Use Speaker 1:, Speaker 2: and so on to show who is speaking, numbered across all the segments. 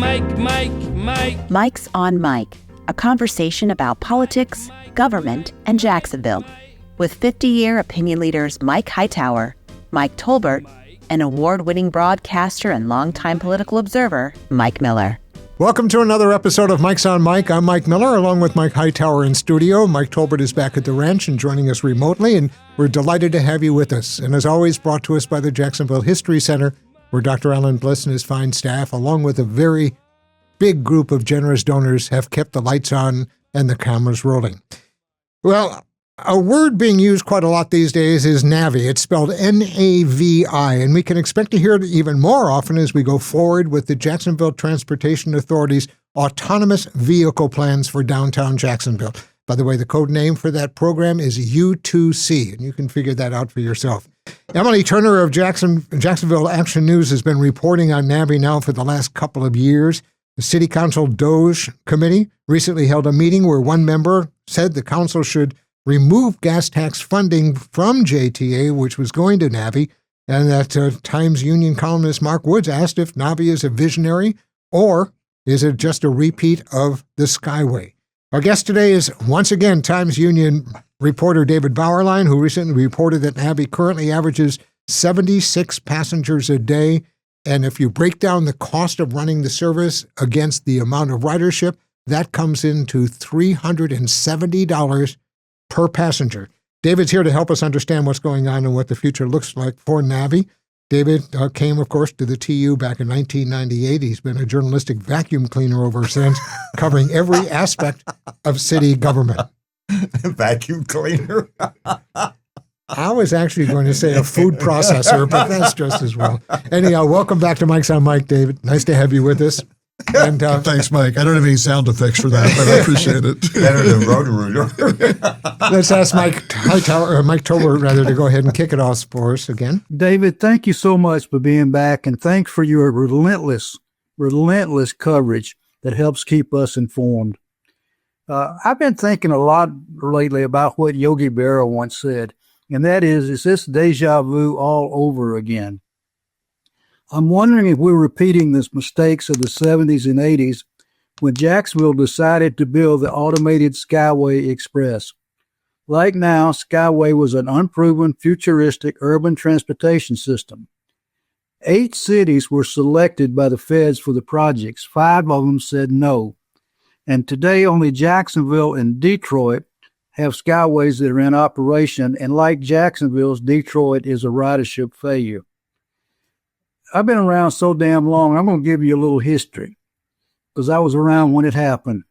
Speaker 1: Mike's on Mike, a conversation about politics, government, and Jacksonville, with 50-year opinion leaders Mike Hightower, Mike Tolbert, and award-winning broadcaster and longtime political observer, Mike Miller.
Speaker 2: Welcome to another episode of Mike's on Mike. I'm Mike Miller, along with Mike Hightower in studio. Mike Tolbert is back at the ranch and joining us remotely, and we're delighted to have you with us. And as always, brought to us by the Jacksonville History Center, where Dr. Alan Bliss and his fine staff, along with a very big group of generous donors, have kept the lights on and the cameras rolling. Well, a word being used quite a lot these days is NAVI. It's spelled N-A-V-I, and we can expect to hear it even more often as we go forward with the Jacksonville Transportation Authority's autonomous vehicle plans for downtown Jacksonville. By the way, the code name for that program is U2C, and you can figure that out for yourself. Emily Turner of Jacksonville Action News has been reporting on NAVI now for the last couple of years. The City Council DOJ Committee recently held a meeting where one member said the council should remove gas tax funding from JTA, which was going to NAVI, and that Times Union columnist Mark Woods asked if NAVI is a visionary or is it just a repeat of the Skyway. Our guest today is once again Times Union reporter David Bauerlein, who recently reported that NAVI currently averages 76 passengers a day. And if you break down the cost of running the service against the amount of ridership, that comes into $370 per passenger. David's here to help us understand what's going on and what the future looks like for NAVI. David came, of course, to the TU back in 1998. He's been a journalistic vacuum cleaner ever since, covering every aspect of city government.
Speaker 3: Vacuum cleaner?
Speaker 2: I was actually going to say a food processor, but that's just as well. Anyhow, welcome back to Mike's on Mike, David. Nice to have you with us. And
Speaker 4: thanks, Mike. I don't have any sound effects for that, but I appreciate it.
Speaker 3: Better than Roto-Rooter.
Speaker 2: Let's ask Mike Tolbert, to go ahead and kick it off for us again.
Speaker 5: David, thank you so much for being back, and thanks for your relentless coverage that helps keep us informed. I've been thinking a lot lately about what Yogi Berra once said, and that is this déjà vu all over again? I'm wondering if we're repeating the mistakes of the 70s and 80s when Jacksonville decided to build the automated Skyway Express. Like now, Skyway was an unproven, futuristic urban transportation system. 8 cities were selected by the feds for the projects. 5 of them said no. And today, only Jacksonville and Detroit have Skyways that are in operation, and like Jacksonville's, Detroit is a ridership failure. I've been around so damn long, I'm going to give you a little history, because I was around when it happened.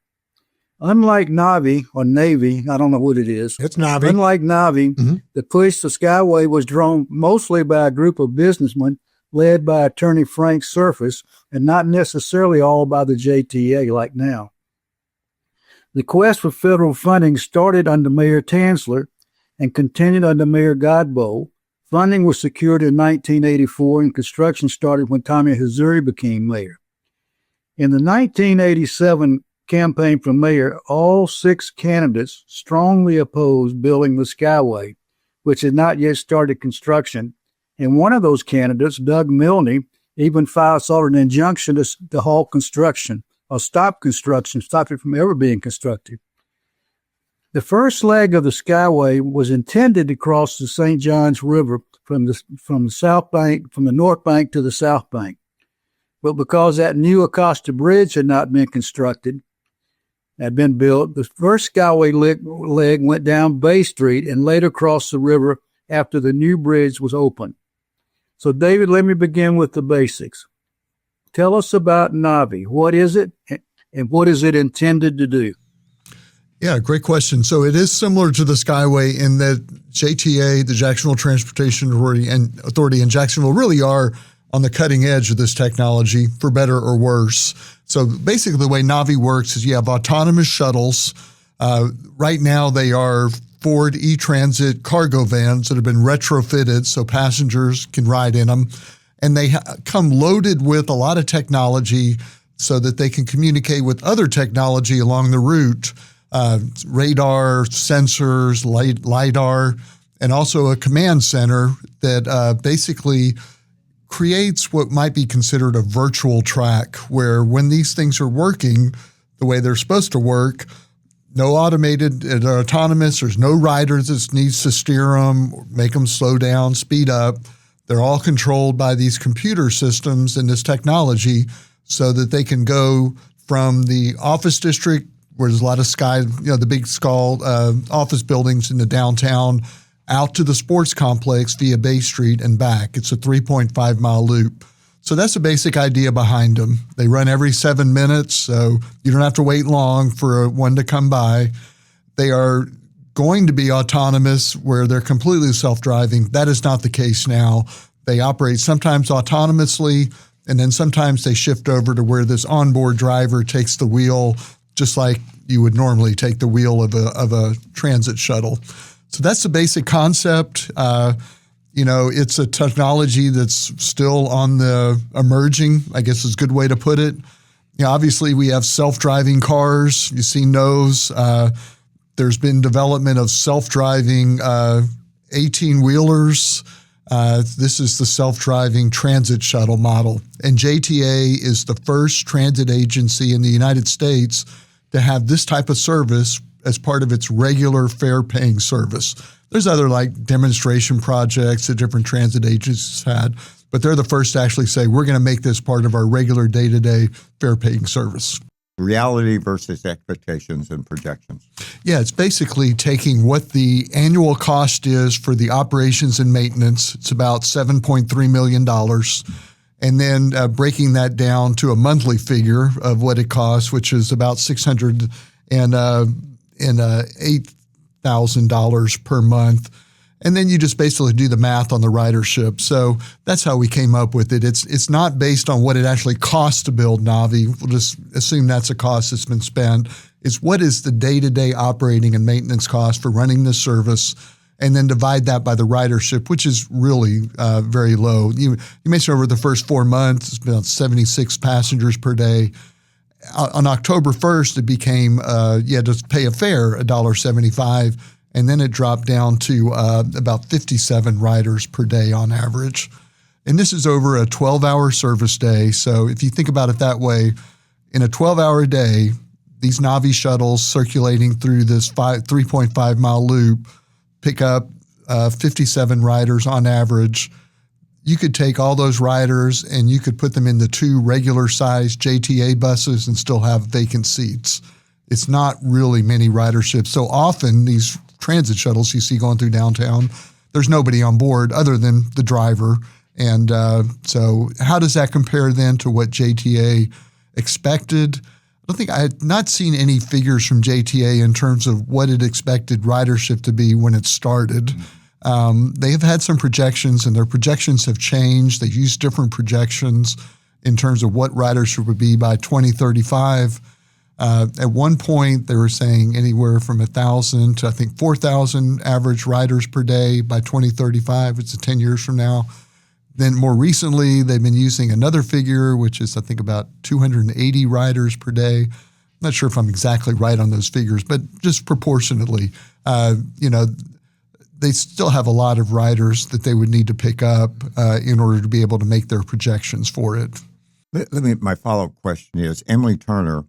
Speaker 5: Unlike NAVI, or Navy, I don't know what it is.
Speaker 2: It's NAVI.
Speaker 5: Unlike NAVI, the push to Skyway was drawn mostly by a group of businessmen led by attorney Frank Surface, and not necessarily all by the JTA like now. The quest for federal funding started under Mayor Tansler and continued under Mayor Godbout. Funding was secured in 1984, and construction started when Tommy Hazouri became mayor. In the 1987 campaign for mayor, all 6 candidates strongly opposed building the Skyway, which had not yet started construction. And one of those candidates, Doug Milne, even sought an injunction to halt construction, or stop it from ever being constructed. The first leg of the Skyway was intended to cross the St. Johns River from the north bank to the south bank. But because that new Acosta Bridge had not been built, the first Skyway leg went down Bay Street and later crossed the river after the new bridge was opened. So, David, let me begin with the basics. Tell us about NAVI. What is it, and what is it intended to do?
Speaker 4: Yeah, great question. So it is similar to the Skyway in that JTA, the Jacksonville Transportation Authority, and Jacksonville really are on the cutting edge of this technology, for better or worse. So basically the way NAVI works is you have autonomous shuttles. Right now they are Ford E-Transit cargo vans that have been retrofitted so passengers can ride in them. And they come loaded with a lot of technology so that they can communicate with other technology along the route. Radar, sensors, LiDAR, and also a command center that basically creates what might be considered a virtual track, where when these things are working the way they're supposed to work, no automated, they're autonomous, there's no rider that needs to steer them, make them slow down, speed up. They're all controlled by these computer systems and this technology so that they can go from the office district, where there's a lot of the big office buildings in the downtown, out to the sports complex via Bay Street and back. It's a 3.5-mile loop. So that's the basic idea behind them. They run every 7 minutes, so you don't have to wait long for one to come by. They are going to be autonomous, where they're completely self-driving. That is not the case now. They operate sometimes autonomously, and then sometimes they shift over to where this onboard driver takes the wheel, just like you would normally take the wheel of a transit shuttle. So that's the basic concept. It's a technology that's still on the emerging, I guess is a good way to put it. Obviously we have self-driving cars. You've seen those. There's been development of self-driving 18-wheelers. This is the self-driving transit shuttle model. And JTA is the first transit agency in the United States to have this type of service as part of its regular fare-paying service. There's other demonstration projects that different transit agencies had, but they're the first to actually say, we're going to make this part of our regular day-to-day fare-paying service.
Speaker 3: Reality versus expectations and projections.
Speaker 4: Yeah, it's basically taking what the annual cost is for the operations and maintenance. It's about $7.3 million. And then breaking that down to a monthly figure of what it costs, which is about $8,000 per month. And then you just basically do the math on the ridership. So that's how we came up with it. It's not based on what it actually costs to build NAVI. We'll just assume that's a cost that's been spent. It's what is the day-to-day operating and maintenance cost for running this service, and then divide that by the ridership, which is really very low. You mentioned over the first 4 months, it's been about 76 passengers per day. On October 1st, it became you had to pay a fare, $1.75, and then it dropped down to about 57 riders per day on average. And this is over a 12-hour service day. So if you think about it that way, in a 12-hour day, these NAVI shuttles circulating through this 3.5-mile loop pick up 57 riders on average. You could take all those riders and you could put them into 2 regular-sized JTA buses and still have vacant seats. It's not really many riderships. So often these transit shuttles you see going through downtown, there's nobody on board other than the driver. And so how does that compare then to what JTA expected? I had not seen any figures from JTA in terms of what it expected ridership to be when it started. They have had some projections, and their projections have changed. They use different projections in terms of what ridership would be by 2035. At one point, they were saying anywhere from 1,000 to, I think, 4,000 average riders per day by 2035. It's 10 years from now. Then more recently, they've been using another figure, which is, I think, about 280 riders per day. I'm not sure if I'm exactly right on those figures, but just proportionately, they still have a lot of riders that they would need to pick up in order to be able to make their projections for it.
Speaker 3: My follow-up question is, Emily Turner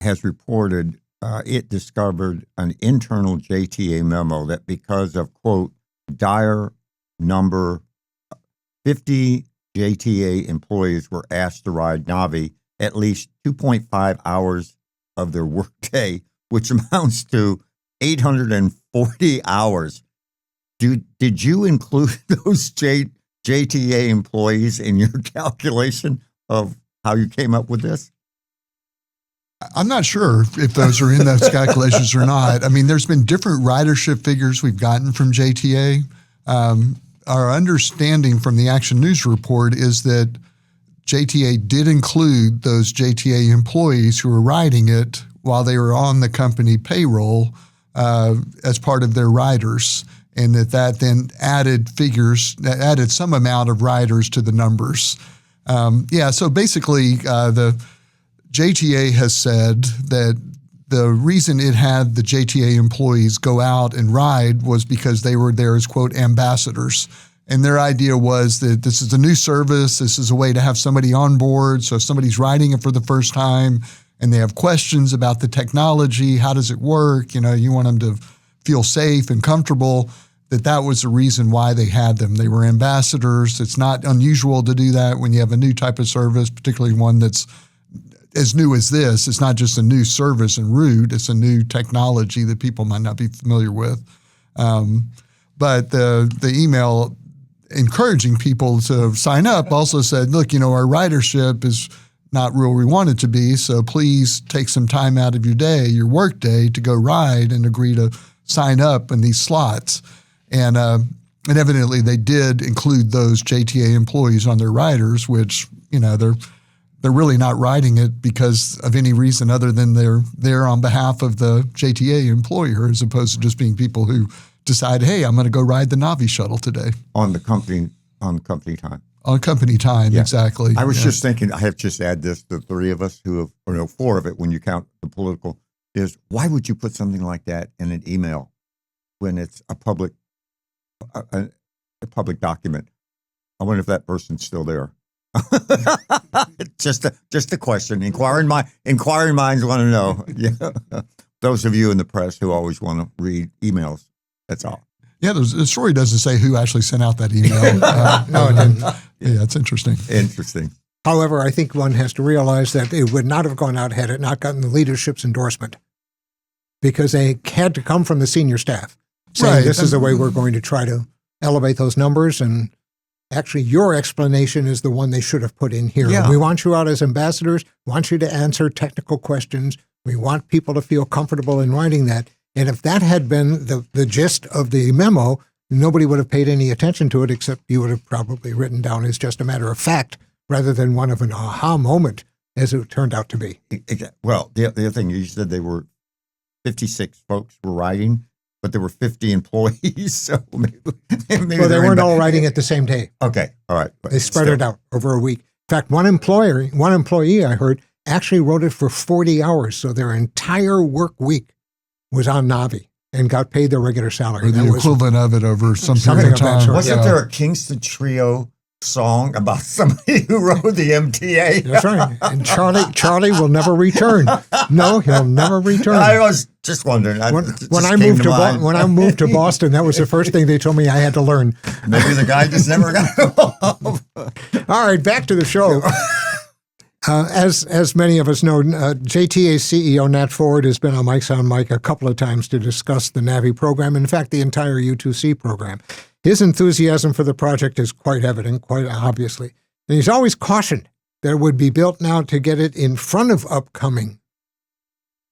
Speaker 3: has reported it discovered an internal JTA memo that because of, quote, dire number, 50 JTA employees were asked to ride NAVI at least 2.5 hours of their workday, which amounts to 840 hours. Did you include those JTA employees in your calculation of how you came up with this?
Speaker 4: I'm not sure if those are in those calculations or not. I mean, there's been different ridership figures we've gotten from JTA. Our understanding from the Action News report is that JTA did include those JTA employees who were riding it while they were on the company payroll as part of their riders, and that then added some amount of riders to the numbers. So basically the JTA has said that the reason it had the JTA employees go out and ride was because they were there as, quote, ambassadors. And their idea was that this is a new service. This is a way to have somebody on board. So if somebody's riding it for the first time and they have questions about the technology, how does it work? You want them to feel safe and comfortable, that was the reason why they had them. They were ambassadors. It's not unusual to do that when you have a new type of service, particularly one that's as new as this. It's not just a new service and route. It's a new technology that people might not be familiar with. But the email encouraging people to sign up also said, look, our ridership is not where we want it to be, so please take some time out of your day, your work day, to go ride and agree to sign up in these slots. And evidently they did include those JTA employees on their riders, which, they're really not riding it because of any reason other than they're there on behalf of the JTA employer, as opposed to just being people who decide, hey, I'm going to go ride the NAVI shuttle today.
Speaker 3: On the company time.
Speaker 4: On company time,
Speaker 3: yeah.
Speaker 4: Exactly.
Speaker 3: I was just thinking, I have just add this, the three of us who have, or no, four of it when you count the political, is why would you put something like that in an email when it's a public document? I wonder if that person's still there. just a question. Inquiring minds want to know. Yeah. Those of you in the press who always want to read emails, that's all.
Speaker 4: Yeah, the story doesn't say who actually sent out that email.
Speaker 2: No, it didn't.
Speaker 4: Yeah, it's interesting.
Speaker 3: Interesting.
Speaker 2: However, I think one has to realize that it would not have gone out had it not gotten the leadership's endorsement, because they had to come from the senior staff saying, this is the way we're going to try to elevate those numbers. And actually, your explanation is the one they should have put in here.
Speaker 3: Yeah.
Speaker 2: We want you out as ambassadors, want you to answer technical questions. We want people to feel comfortable in writing that. And if that had been the gist of the memo, nobody would have paid any attention to it, except you would have probably written down as just a matter of fact rather than one of an aha moment, as it turned out to be.
Speaker 3: Well, the other thing, you said they were 56 folks were riding, but there were 50 employees. So maybe
Speaker 2: well, they weren't all riding at the same day.
Speaker 3: Okay, all right.
Speaker 2: They spread it out over a week. In fact, one employee I heard actually rode it for 40 hours. So their entire work week was on NAVI and got paid their regular salary.
Speaker 4: Or the equivalent of it over some period of time.
Speaker 3: Wasn't there a Kingston Trio song about somebody who rode the MTA?
Speaker 2: That's right. And Charlie will never return. No, he'll never return.
Speaker 3: I was just wondering.
Speaker 2: When I moved to Boston, that was the first thing they told me I had to learn.
Speaker 3: Maybe the guy just never got involved.
Speaker 2: All right, back to the show. As many of us know, JTA's CEO, Nat Ford, has been on Mike's on Mike a couple of times to discuss the NAVI program, in fact, the entire U2C program. His enthusiasm for the project is quite evident, quite obviously. And he's always cautioned that it would be built now to get it in front of upcoming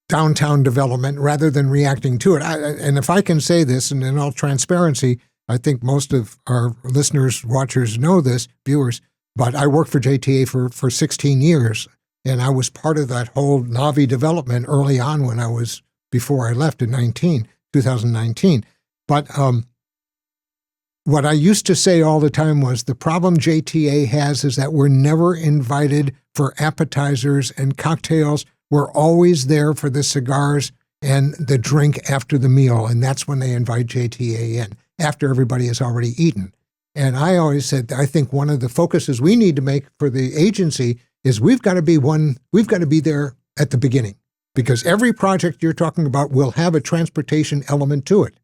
Speaker 2: downtown development rather than reacting to it. And if I can say this, and in all transparency, I think most of our listeners, watchers know this, viewers, but I worked for JTA for 16 years, and I was part of that whole NAVI development early on before I left in 2019. But what I used to say all the time was the problem JTA has is that we're never invited for appetizers and cocktails. We're always there for the cigars and the drink after the meal, and that's when they invite JTA in, after everybody has already eaten. And I always said, I think one of the focuses we need to make for the agency is we've got to be there at the beginning, because every project you're talking about will have a transportation element to it.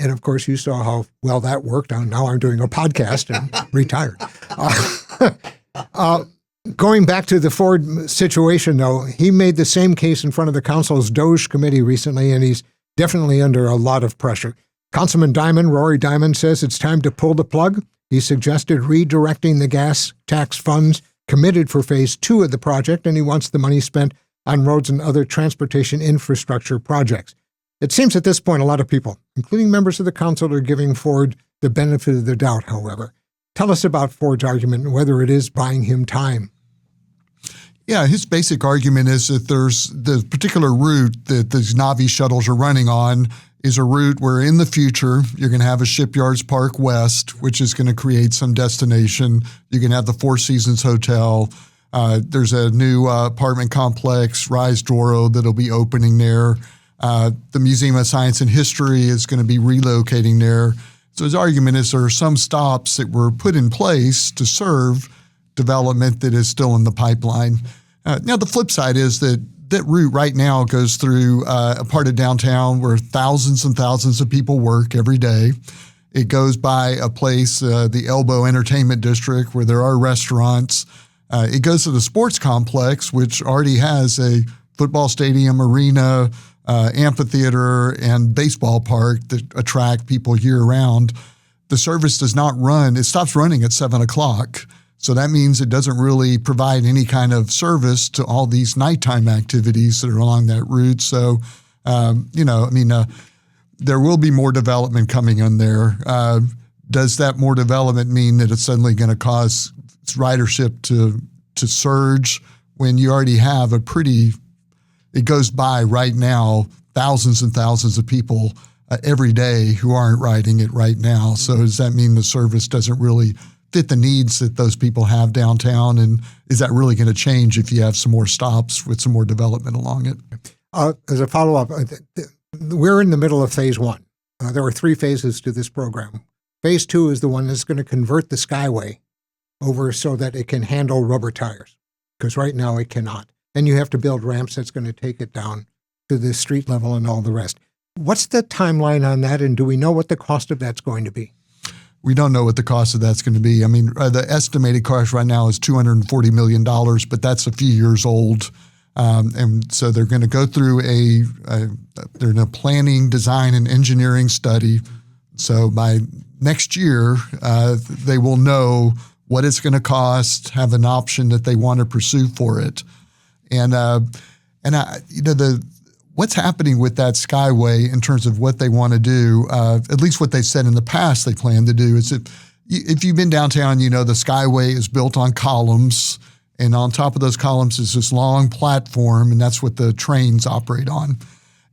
Speaker 2: And of course, you saw how well that worked. Now I'm doing a podcast and retired. Going back to the Ford situation, though, he made the same case in front of the council's DOGE committee recently, and he's definitely under a lot of pressure. Councilman Rory Diamond, says it's time to pull the plug. He suggested redirecting the gas tax funds committed for Phase 2 of the project, and he wants the money spent on roads and other transportation infrastructure projects. It seems at this point a lot of people, including members of the council, are giving Ford the benefit of the doubt, however. Tell us about Ford's argument and whether it is buying him time.
Speaker 4: Yeah, his basic argument is that there's the particular route that these NAVI shuttles are running on is a route where in the future you're going to have a Shipyards Park West, which is going to create some destination. You're going to have the Four Seasons Hotel. There's a new apartment complex, Rise Doro, that'll be opening there. The Museum of Science and History is going to be relocating there. So his argument is there are some stops that were put in place to serve development that is still in the pipeline. Now, the flip side is that route right now goes through a part of downtown where thousands and thousands of people work every day. It goes by a place, the Elbow Entertainment District, where there are restaurants. It goes to the sports complex, which already has a football stadium, arena, amphitheater, and baseball park that attract people year-round. The service does not run. It stops running at 7 o'clock. So that means it doesn't really provide any kind of service to all these nighttime activities that are along that route. So, there will be more development coming on there. Does that more development mean that it's suddenly going to cause ridership to surge when you already have it goes by right now, thousands and thousands of people every day who aren't riding it right now. So does that mean the service doesn't really fit the needs that those people have downtown? And is that really going to change if you have some more stops with some more development along it?
Speaker 2: As a follow-up, we're in the middle of phase one. There are 3 phases to this program. Phase 2 is the one that's going to convert the Skyway over so that it can handle rubber tires, because right now it cannot. And you have to build ramps that's going to take it down to the street level and all the rest. What's the timeline on that, and do we know what the cost of that's going to be?
Speaker 4: We don't know what the cost of that's going to be. I mean, the estimated cost right now is $240 million, but that's a few years old. And so they're going to go through they're in a planning, design, and engineering study. So by next year, they will know what it's going to cost, have an option that they want to pursue for it. What's happening with that Skyway in terms of what they want to do, at least what they said in the past they plan to do, is if you've been downtown, the Skyway is built on columns, and on top of those columns is this long platform, and that's what the trains operate on.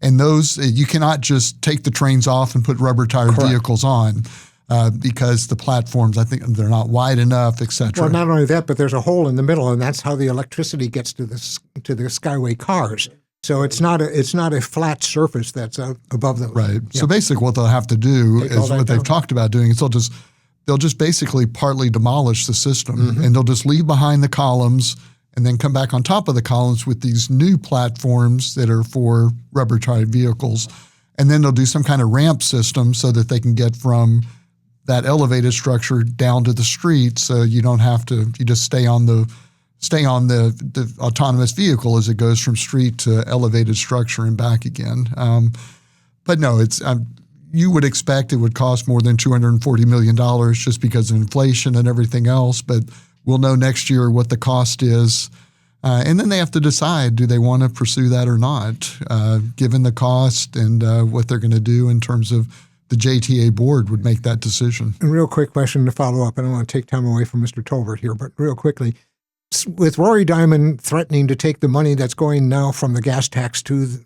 Speaker 4: And those, you cannot just take the trains off and put rubber-tired vehicles on because the platforms, I think, they're not wide enough, et cetera.
Speaker 2: Well, not only that, but there's a hole in the middle, and that's how the electricity gets to the Skyway cars. So it's not a flat surface that's above them.
Speaker 4: Right.
Speaker 2: Yeah.
Speaker 4: So basically what they'll have to do is what they've talked about doing is they'll just basically partly demolish the system, and they'll just leave behind the columns and then come back on top of the columns with these new platforms that are for rubber-tired vehicles. And then they'll do some kind of ramp system so that they can get from that elevated structure down to the street. So you don't have to, you just stay on the autonomous vehicle as it goes from street to elevated structure and back again. But no, you would expect it would cost more than $240 million just because of inflation and everything else. But we'll know next year what the cost is. And then they have to decide, do they want to pursue that or not, given the cost and what they're going to do in terms of the JTA board would make that decision.
Speaker 2: And real quick question to follow up. I don't want to take time away from Mr. Tolbert here, but real quickly, with Rory Diamond threatening to take the money that's going now from the gas tax to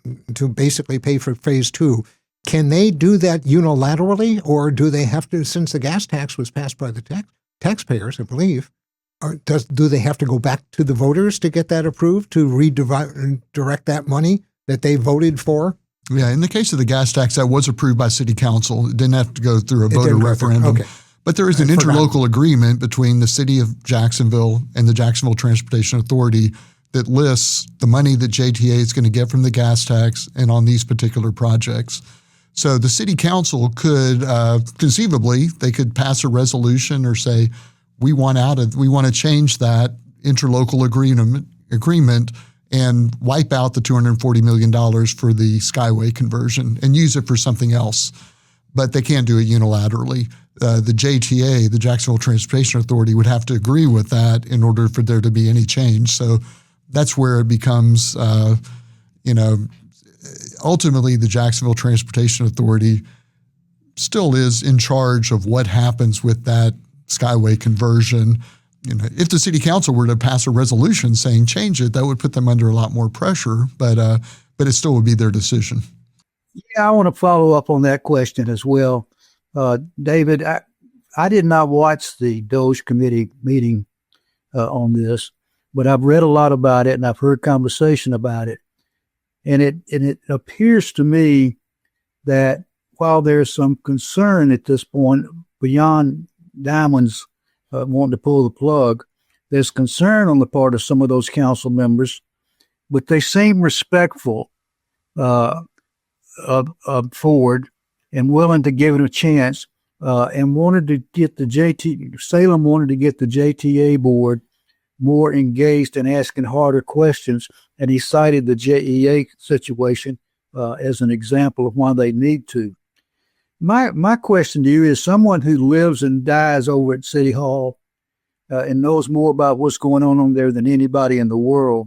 Speaker 2: basically pay for phase 2, can they do that unilaterally, or do they have to, since the gas tax was passed by the taxpayers, I believe, do they have to go back to the voters to get that approved, to redirect that money that they voted for?
Speaker 4: Yeah, in the case of the gas tax, that was approved by City Council. It didn't have to go through a voter referendum. Okay. But there is an interlocal agreement between the City of Jacksonville and the Jacksonville Transportation Authority that lists the money that JTA is going to get from the gas tax and on these particular projects. So the City Council could conceivably, they could pass a resolution or say, we want to change that interlocal agreement and wipe out the $240 million for the Skyway conversion and use it for something else. But they can't do it unilaterally. The JTA, the Jacksonville Transportation Authority, would have to agree with that in order for there to be any change. So that's where it becomes, ultimately the Jacksonville Transportation Authority still is in charge of what happens with that Skyway conversion. If the City Council were to pass a resolution saying change it, that would put them under a lot more pressure, but it still would be their decision.
Speaker 5: Yeah, I want to follow up on that question as well. David, I did not watch the DOJ committee meeting on this, but I've read a lot about it and I've heard conversation about it. And it appears to me that while there's some concern at this point beyond Diamond's wanting to pull the plug, there's concern on the part of some of those council members, but they seem respectful of Ford and willing to give it a chance, and wanted to get Salem wanted to get the JTA board more engaged and asking harder questions, and he cited the JEA situation as an example of why they need to. My question to you is, someone who lives and dies over at City Hall and knows more about what's going on there than anybody in the world,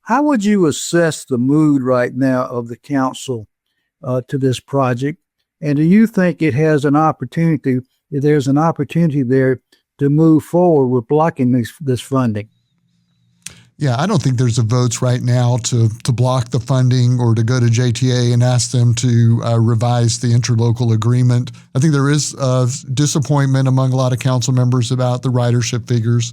Speaker 5: how would you assess the mood right now of the council to this project? And do you think it has an opportunity, there's an opportunity there to move forward with blocking this funding?
Speaker 4: Yeah, I don't think there's a votes right now to block the funding or to go to JTA and ask them to revise the interlocal agreement. I think there is disappointment among a lot of council members about the ridership figures,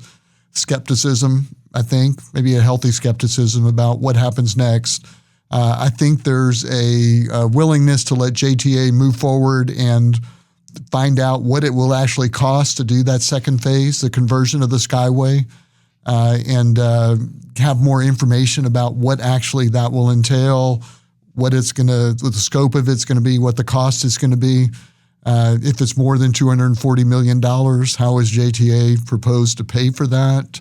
Speaker 4: skepticism, I think, maybe a healthy skepticism about what happens next. I think there's a willingness to let JTA move forward and find out what it will actually cost to do that second phase, the conversion of the Skyway, and have more information about what actually that will entail, what the scope of it's going to be, what the cost is going to be. If it's more than $240 million, how is JTA proposed to pay for that?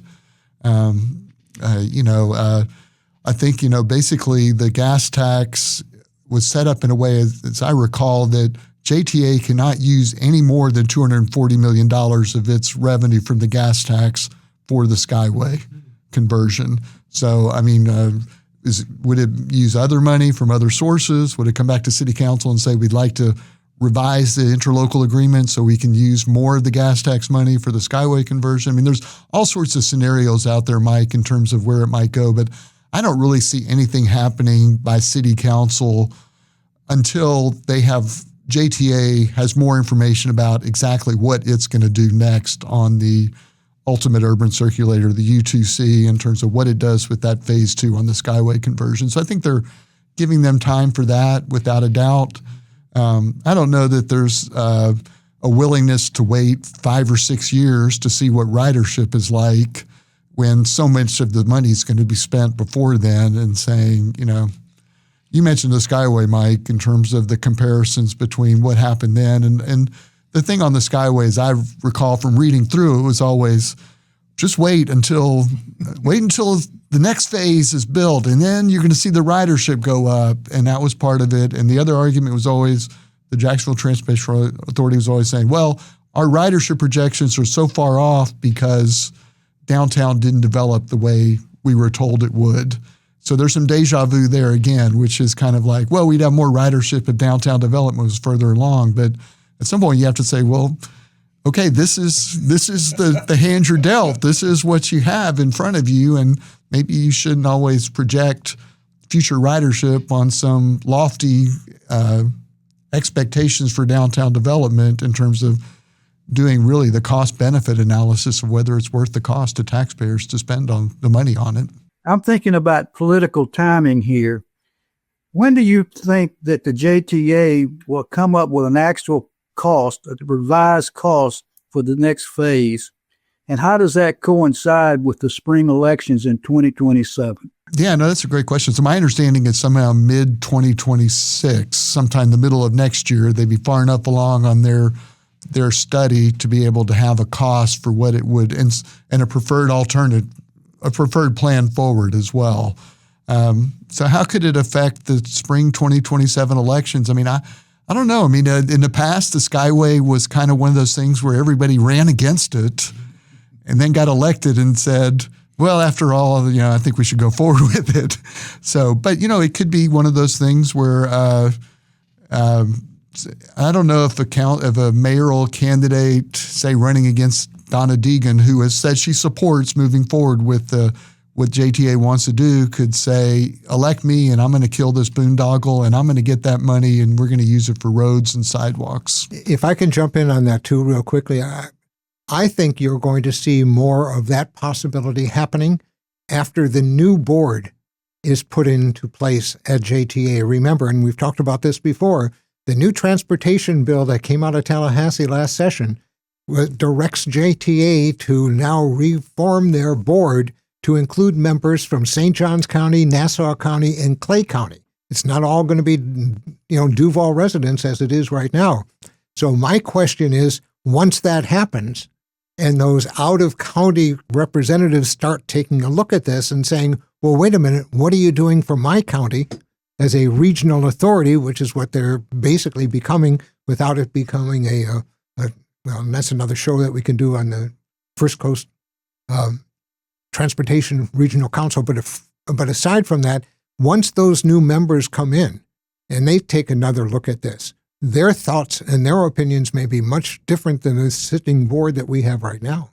Speaker 4: I think, basically the gas tax was set up in a way, as I recall, that JTA cannot use any more than $240 million of its revenue from the gas tax for the Skyway conversion. So, would it use other money from other sources? Would it come back to City Council and say, we'd like to revise the interlocal agreement so we can use more of the gas tax money for the Skyway conversion? There's all sorts of scenarios out there, Mike, in terms of where it might go, but I don't really see anything happening by City Council until JTA has more information about exactly what it's going to do next on the ultimate urban circulator, the U2C, in terms of what it does with that phase 2 on the Skyway conversion. So I think they're giving them time for that without a doubt. I don't know that there's a willingness to wait 5 or 6 years to see what ridership is like when so much of the money is going to be spent before then, and saying, you mentioned the Skyway, Mike, in terms of the comparisons between what happened then. And the thing on the Skyway, as I recall from reading through, it was always just wait until the next phase is built, and then you're going to see the ridership go up. And that was part of it. And the other argument was always, the Jacksonville Transportation Authority was always saying, well, our ridership projections are so far off because downtown didn't develop the way we were told it would. So there's some deja vu there again, which is kind of like, well, we'd have more ridership if downtown development was further along. But at some point you have to say, well, okay, this is the hand you're dealt. This is what you have in front of you. And maybe you shouldn't always project future ridership on some lofty expectations for downtown development in terms of doing really the cost-benefit analysis of whether it's worth the cost to taxpayers to spend on the money on it.
Speaker 5: I'm thinking about political timing here. When do you think that the JTA will come up with an actual cost, a revised cost for the next phase? And how does that coincide with the spring elections in 2027?
Speaker 4: Yeah, no, that's a great question. So my understanding is somehow mid-2026, sometime the middle of next year, they'd be far enough along on their study to be able to have a cost for what it would, and a preferred alternative, a preferred plan forward as well. So how could it affect the spring 2027 elections? I don't know. In the past, the Skyway was kind of one of those things where everybody ran against it and then got elected and said, well, after all, I think we should go forward with it. So, but, it could be one of those things where I don't know if a mayoral candidate, say, running against Donna Deegan, who has said she supports moving forward with what JTA wants to do, could say, elect me and I'm going to kill this boondoggle and I'm going to get that money and we're going to use it for roads and sidewalks.
Speaker 2: If I can jump in on that too real quickly, I think you're going to see more of that possibility happening after the new board is put into place at JTA. Remember, and we've talked about this before, The new transportation bill that came out of Tallahassee last session directs JTA to now reform their board to include members from St. Johns County, Nassau County, and Clay County. It's not all going to be, Duval residents as it is right now. So my question is, once that happens and those out-of-county representatives start taking a look at this and saying, well, wait a minute, what are you doing for my county as a regional authority, which is what they're basically becoming without it becoming and that's another show that we can do on the First Coast Transportation Regional Council. But aside from that, once those new members come in and they take another look at this, their thoughts and their opinions may be much different than the sitting board that we have right now.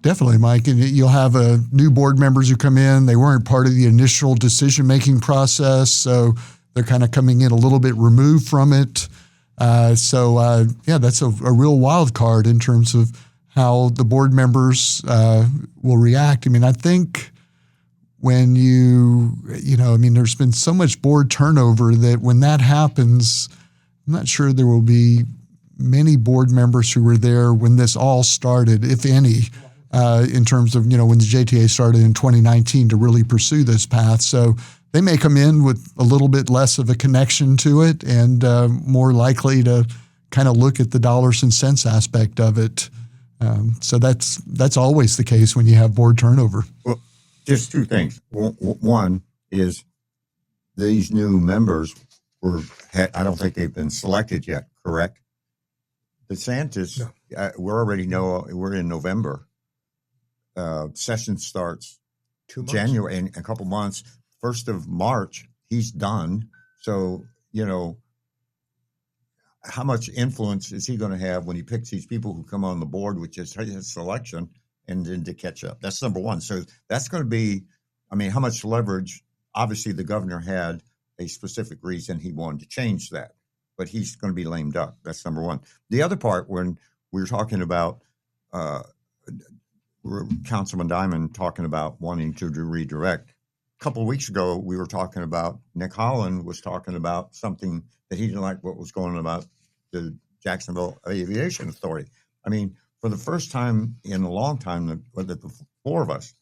Speaker 4: Definitely, Mike. And you'll have new board members who come in. They weren't part of the initial decision-making process, so they're kind of coming in a little bit removed from it. That's a real wild card in terms of how the board members will react. I mean, I think when there's been so much board turnover that when that happens, I'm not sure there will be many board members who were there when this all started, if any, in terms of, when the JTA started in 2019 to really pursue this path. So they may come in with a little bit less of a connection to it and more likely to kind of look at the dollars and cents aspect of it. So that's always the case when you have board turnover.
Speaker 3: Well, just two things. One is these new members I don't think they've been selected yet, correct? DeSantis, no. We're in November. Session starts January in a couple months. 1st of March, he's done. So, how much influence is he going to have when he picks these people who come on the board, which is his selection, and then to catch up? That's number one. So that's going to be, how much leverage? Obviously, the governor had a specific reason he wanted to change that, but he's going to be lame duck. That's number one. The other part, when we were talking about Councilman Diamond talking about wanting to redirect, a couple of weeks ago, we were talking about, Nick Holland was talking about something that he didn't like what was going on about the Jacksonville Aviation Authority. For the first time in a long time, the four of us,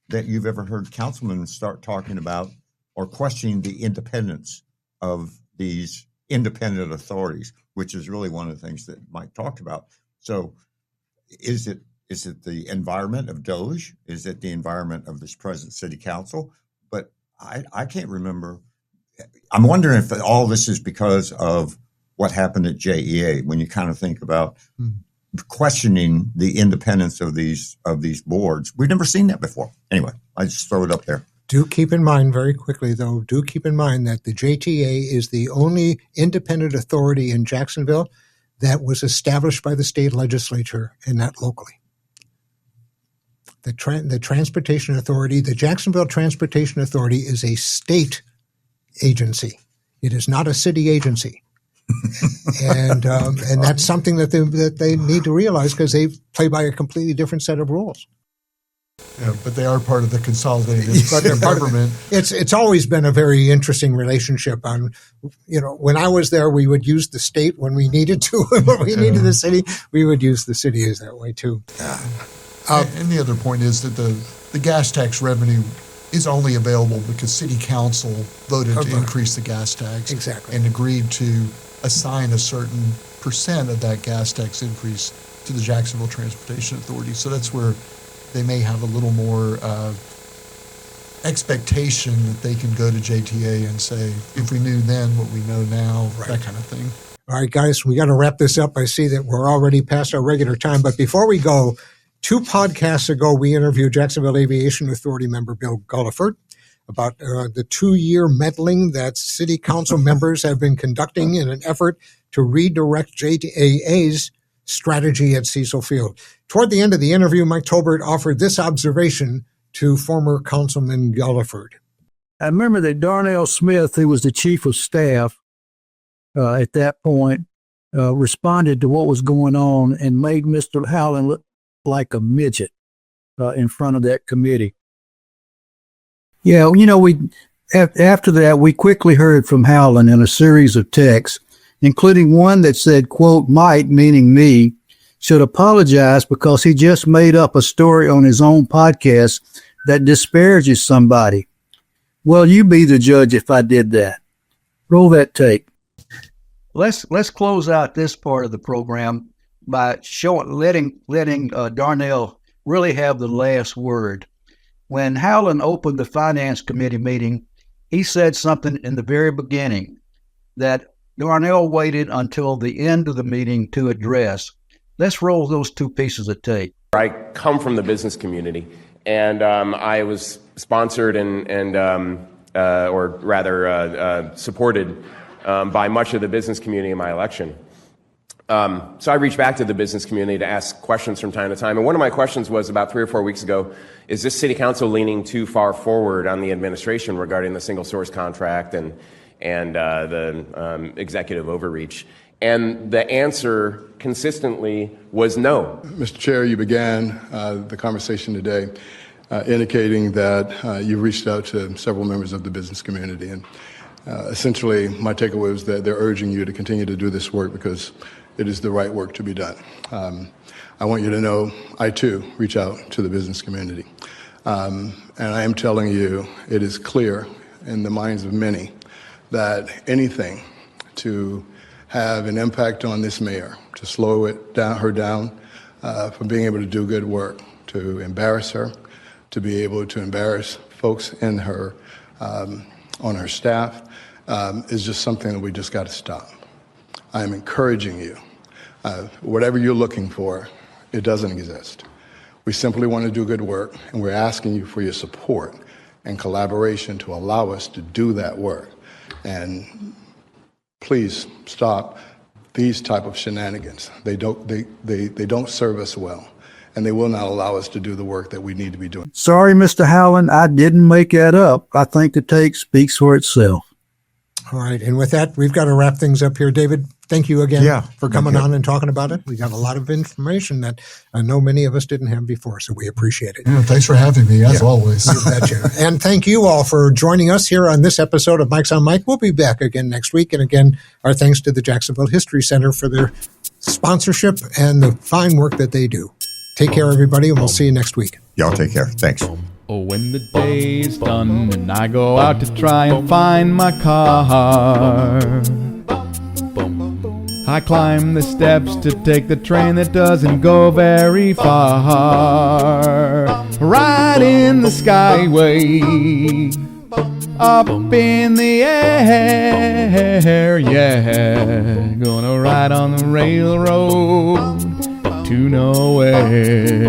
Speaker 3: that you've ever heard councilmen start talking about or questioning the independence of these independent authorities, which is really one of the things that Mike talked about. So is it the environment of DOJ? Is it the environment of this present city council? But I can't remember. I'm wondering if all this is because of what happened at JEA, when you kind of think about questioning the independence of these boards. We've never seen that before. Anyway, I just throw it up there.
Speaker 2: Do keep in mind very quickly, though, that the JTA is the only independent authority in Jacksonville that was established by the state legislature and not locally. The Transportation Authority, the Jacksonville Transportation Authority, is a state agency. It is not a city agency. and that's something that they need to realize, because they play by a completely different set of rules.
Speaker 4: Yeah, but they are part of the consolidated government.
Speaker 2: It's always been a very interesting relationship. When I was there, we would use the state when we needed to. When we needed the city, we would use the city as that way too.
Speaker 4: And the other point is that the gas tax revenue is only available because city council voted to increase the gas tax.
Speaker 2: Exactly.
Speaker 4: And agreed to assign a certain percent of that gas tax increase to the Jacksonville Transportation Authority. So that's where they may have a little more expectation that they can go to JTA and say, if we knew then what we know now, that kind of thing.
Speaker 2: All right, guys, we got to wrap this up. I see that we're already past our regular time. But before we go, 2 podcasts ago, we interviewed Jacksonville Aviation Authority member Bill Gulliford about the 2-year meddling that city council members have been conducting in an effort to redirect JTA's strategy at Cecil Field. Toward the end of the interview, Mike Tolbert offered this observation to former Councilman Gulliford.
Speaker 5: I remember that Darnell Smith, who was the chief of staff at that point, responded to what was going on and made Mr. Howland look like a midget in front of that committee. Yeah, we after that, we quickly heard from Howland in a series of texts. including one that said, quote, Mike, meaning me, should apologize because he just made up a story on his own podcast that disparages somebody. Well, you be the judge if I did that. Roll that tape. Let's close out this part of the program by letting Darnell really have the last word. When Howland opened the Finance Committee meeting, he said something in the very beginning that Darnell waited until the end of the meeting to address. Let's roll those two pieces of tape.
Speaker 6: I come from the business community, and I was sponsored supported by much of the business community in my election. So I reached back to the business community to ask questions from time to time. And one of my questions was about 3 or 4 weeks ago, is this city council leaning too far forward on the administration regarding the single source contract and the executive overreach? And the answer consistently was no.
Speaker 7: Mr. Chair, you began the conversation today indicating that you reached out to several members of the business community. And essentially, my takeaway was that they're urging you to continue to do this work because it is the right work to be done. I want you to know I, too, reach out to the business community. And I am telling you, it is clear in the minds of many that anything to have an impact on this mayor, to slow her down from being able to do good work, to embarrass her, to be able to embarrass folks in her, on her staff, is just something that we just got to stop. I am encouraging you. Whatever you're looking for, it doesn't exist. We simply want to do good work, and we're asking you for your support and collaboration to allow us to do that work. And please stop these type of shenanigans. They don't serve us well, and they will not allow us to do the work that we need to be doing.
Speaker 5: Sorry, Mr. Howland, I didn't make that up. I think the tape speaks for itself.
Speaker 2: All right. And with that, we've got to wrap things up here. David, thank you again for coming on and talking about it. We got a lot of information that I know many of us didn't have before, so we appreciate it.
Speaker 4: Yeah, thanks for having me, as always.
Speaker 2: You betcha. And thank you all for joining us here on this episode of Mike's on Mike. We'll be back again next week. And again, our thanks to the Jacksonville History Center for their sponsorship and the fine work that they do. Take care, everybody, and we'll see you next week.
Speaker 3: Y'all take care. Thanks.
Speaker 8: Oh, when the day's done and I go out to try and find my car, I climb the steps to take the train that doesn't go very far. Right in the Skyway, up in the air, yeah. Gonna ride on the railroad to nowhere.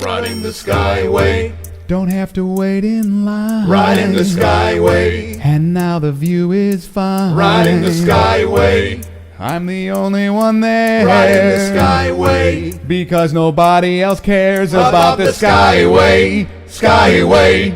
Speaker 9: Riding the Skyway.
Speaker 8: Don't have to wait in line.
Speaker 9: Riding the Skyway.
Speaker 8: And now the view is fine.
Speaker 9: Riding the Skyway.
Speaker 8: I'm the only one there.
Speaker 9: Riding the Skyway.
Speaker 8: Because nobody else cares about the Skyway. Skyway.